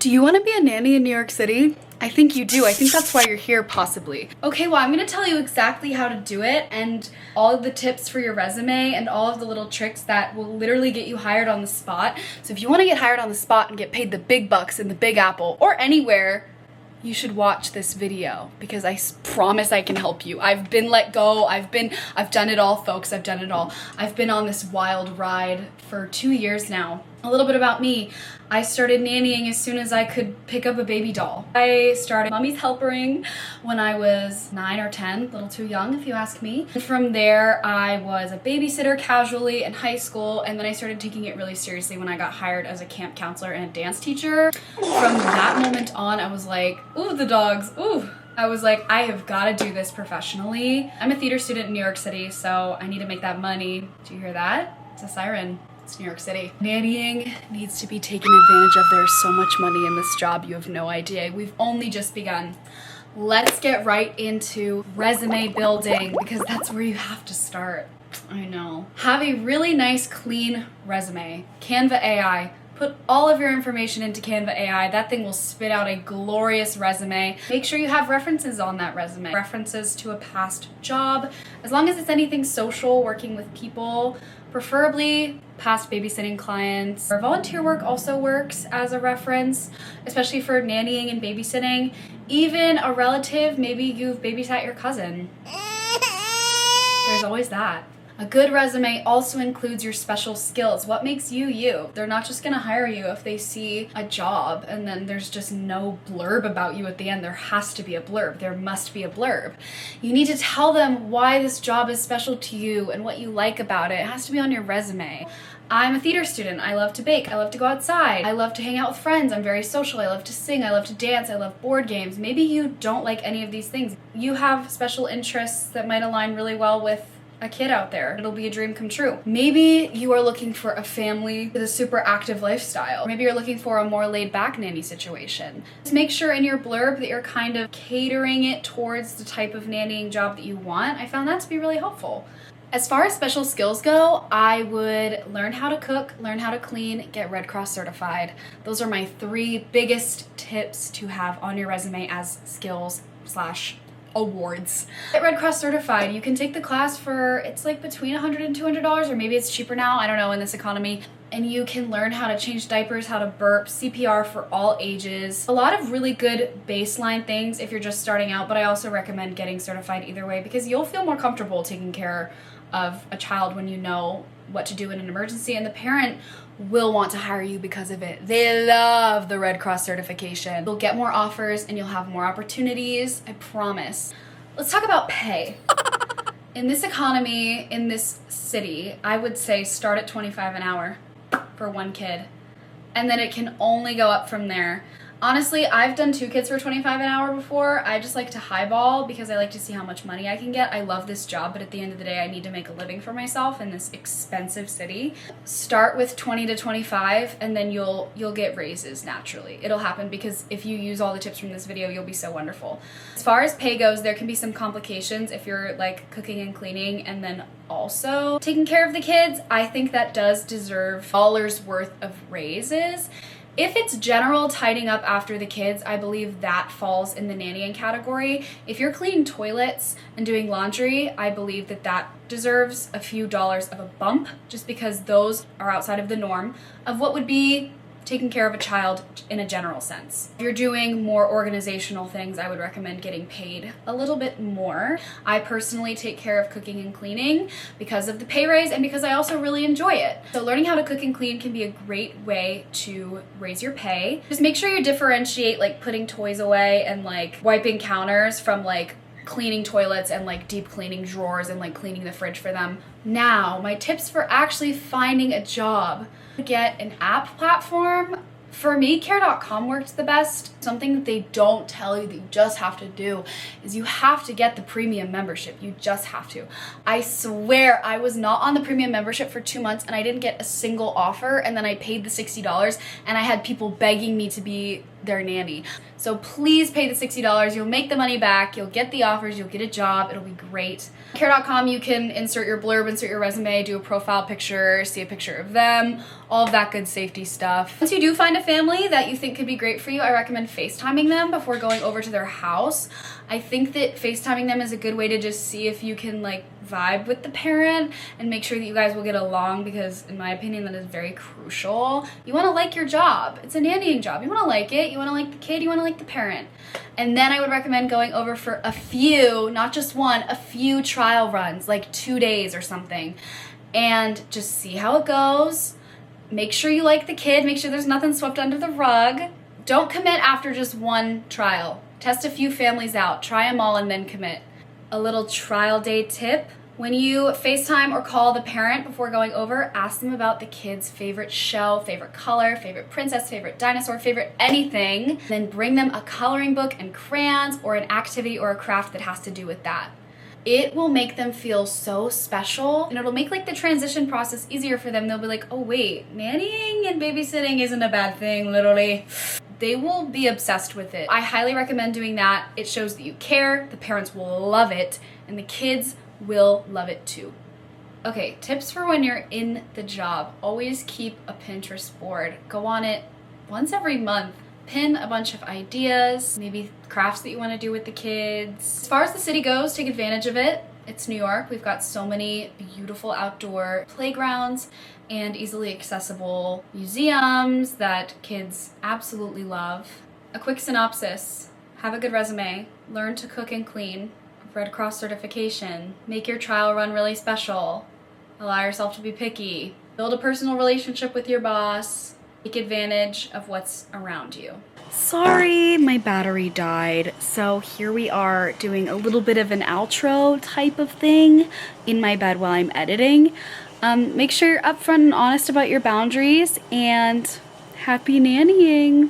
Do you want to be a nanny in New York City? I think you do. I think that's why you're here, possibly. Okay, well, I'm gonna tell you exactly how to do it and all of the tips for your resume and all of the little tricks that will literally get you hired on the spot. So if you want to get hired on the spot and get paid the big bucks in the Big Apple or anywhere, you should watch this video because I promise I can help you. I've been let go. I've done it all, folks. I've done it all. I've been on this wild ride for 2 years now. A little bit about me. I started nannying as soon as I could pick up a baby doll. I started Mommy's Helpering when I was 9 or 10, a little too young if you ask me. And from there, I was a babysitter casually in high school, and then I started taking it really seriously when I got hired as a camp counselor and a dance teacher. From that moment on, I was like, ooh, the dogs, ooh. I was like, I have got to do this professionally. I'm a theater student in New York City, so I need to make that money. Do you hear that? It's a siren. It's New York City. Nannying needs to be taken advantage of. There's so much money in this job, you have no idea. We've only just begun. Let's get right into resume building because that's where you have to start. I know. Have a really nice, clean resume. Canva AI. Put all of your information into Canva AI. That thing will spit out a glorious resume. Make sure you have references on that resume. References to a past job. As long as it's anything social, working with people, preferably past babysitting clients. Or volunteer work also works as a reference, especially for nannying and babysitting. Even a relative, maybe you've babysat your cousin. There's always that. A good resume also includes your special skills. What makes you you? They're not just gonna hire you if they see a job and then there's just no blurb about you at the end. There has to be a blurb. There must be a blurb. You need to tell them why this job is special to you and what you like about it. It has to be on your resume. I'm a theater student. I love to bake. I love to go outside. I love to hang out with friends. I'm very social. I love to sing. I love to dance. I love board games. Maybe you don't like any of these things. You have special interests that might align really well with a kid out there. It'll be a dream come true. Maybe you are looking for a family with a super active lifestyle. Maybe you're looking for a more laid back nanny situation. Just make sure in your blurb that you're kind of catering it towards the type of nannying job that you want. I found that to be really helpful. As far as special skills go, I would learn how to cook, learn how to clean, get Red Cross certified. Those are my 3 biggest tips to have on your resume as skills / awards. Get Red Cross certified. You can take the class for, it's like between $100 and $200, or maybe it's cheaper now, I don't know, in this economy. And you can learn how to change diapers, how to burp, CPR for all ages. A lot of really good baseline things if you're just starting out, but I also recommend getting certified either way because you'll feel more comfortable taking care of a child when you know what to do in an emergency, and the parent will want to hire you because of it. They love the Red Cross certification. You'll get more offers and you'll have more opportunities, I promise. Let's talk about pay. In this economy, in this city, I would say start at $25 an hour for 1 kid. And then it can only go up from there. Honestly, I've done 2 kids for $25 an hour before. I just like to highball because I like to see how much money I can get. I love this job, but at the end of the day, I need to make a living for myself in this expensive city. Start with 20 to 25, and then you'll get raises naturally. It'll happen because if you use all the tips from this video, you'll be so wonderful. As far as pay goes, there can be some complications if you're like cooking and cleaning and then also taking care of the kids. I think that does deserve dollars worth of raises. If it's general tidying up after the kids, I believe that falls in the nannying category. If you're cleaning toilets and doing laundry, I believe that that deserves a few dollars of a bump just because those are outside of the norm of what would be taking care of a child in a general sense. If you're doing more organizational things, I would recommend getting paid a little bit more. I personally take care of cooking and cleaning because of the pay raise and because I also really enjoy it. So learning how to cook and clean can be a great way to raise your pay. Just make sure you differentiate like putting toys away and like wiping counters from like cleaning toilets and like deep cleaning drawers and like cleaning the fridge for them. Now, my tips for actually finding a job. Get an app platform. For me, care.com worked the best. Something that they don't tell you that you just have to do is you have to get the premium membership. You just have to. I swear I was not on the premium membership for 2 months and I didn't get a single offer, and then I paid the $60 and I had people begging me to be their nanny. So please pay the $60. You'll make the money back. You'll get the offers. You'll get a job. It'll be great. Care.com, you can insert your blurb, insert your resume, do a profile picture, see a picture of them. all of that good safety stuff. Once you do find a family that you think could be great for you, I recommend FaceTiming them before going over to their house. I think that FaceTiming them is a good way to just see if you can like vibe with the parent and make sure that you guys will get along, because in my opinion that is very crucial. You want to like your job. It's a nannying job. You want to like it. You want to like the kid. You want to like the parent. And then I would recommend going over for a few, not just one, a few trial runs, like 2 days or something, and just see how it goes. Make sure you like the kid. Make sure there's nothing swept under the rug. Don't commit after just one trial. Test a few families out. Try them all and then commit. A little trial day tip. When you FaceTime or call the parent before going over, ask them about the kid's favorite show, favorite color, favorite princess, favorite dinosaur, favorite anything. Then bring them a coloring book and crayons or an activity or a craft that has to do with that. It will make them feel so special, and it'll make like the transition process easier for them. They'll be like, oh wait, nannying and babysitting isn't a bad thing, literally. They will be obsessed with it. I highly recommend doing that. It shows that you care, the parents will love it, and the kids will love it too. Okay, tips for when you're in the job. Always keep a Pinterest board. Go on it once every month. Pin a bunch of ideas, maybe crafts that you want to do with the kids. As far as the city goes, take advantage of it. It's New York. We've got so many beautiful outdoor playgrounds and easily accessible museums that kids absolutely love. A quick synopsis: have a good resume, learn to cook and clean, Red Cross certification, make your trial run really special, allow yourself to be picky, build a personal relationship with your boss, take advantage of what's around you. Sorry, my battery died, so here we are doing a little bit of an outro type of thing in my bed while I'm editing. Make sure you're upfront and honest about your boundaries, and happy nannying!